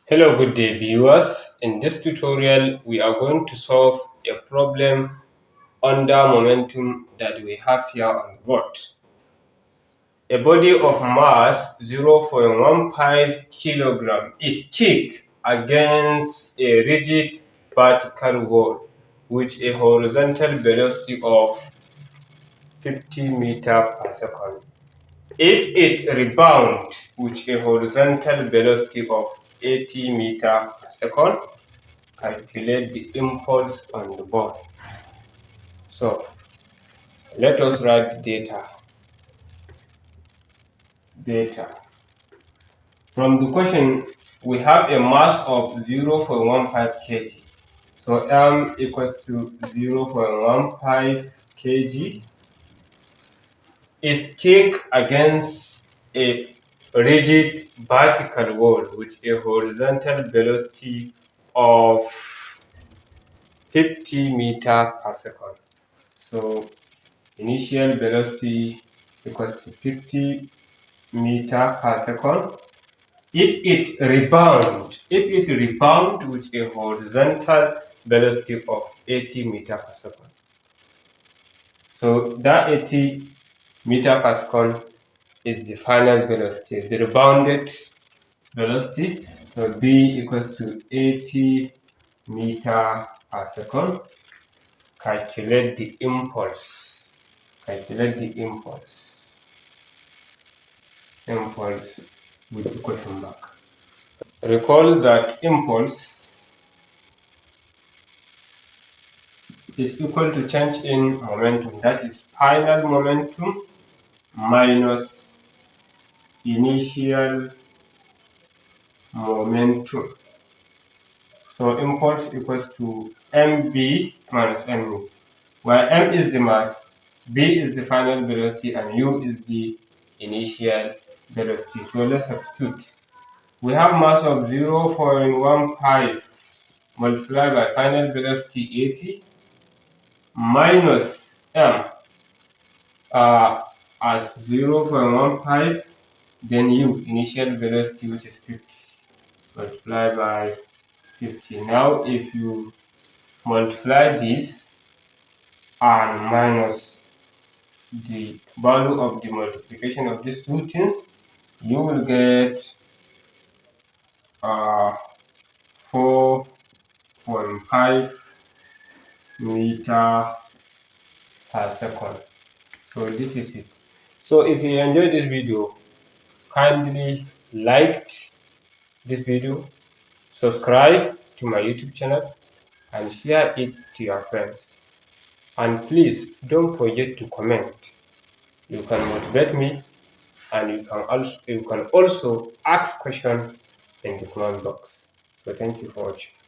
Hello, good day viewers. In this tutorial, we are going to solve a problem under momentum that we have here on the board. A body of mass 0.15 kilogram is kicked against a rigid vertical wall with a horizontal velocity of 50 meters per second. If it rebounds with a horizontal velocity of 80 meters per second, calculate the impulse on the board. So let us write data. From the question, we have a mass of 0.15 kg. So m equals to 0.15 kg is kicked against a rigid vertical wall with a horizontal velocity of 50 meters per second. So initial velocity equals to 50 meter per second. If it rebounds with a horizontal velocity of 80 meter per second. So that 80 meter per second is the final velocity, the rebounded velocity. So B equals to 80 meter per second. Calculate the impulse. Impulse with the question mark. Recall that impulse is equal to change in momentum, that is final momentum minus initial momentum. So impulse equals to mv minus mu, where m is the mass, b is the final velocity, and u is the initial velocity. So let's substitute. We have mass of 0.15 multiplied by final velocity 80 minus m as 0.15, then u initial velocity, which is 50, multiplied by 50. Now if you multiply this and minus the value of the multiplication of these two things, you will get 4.5 meter per second. So this is it. So if you enjoyed this video, kindly like this video, subscribe to my YouTube channel, and share it to your friends. And please don't forget to comment. You can motivate me, and you can also ask questions in the comment box. So thank you for watching.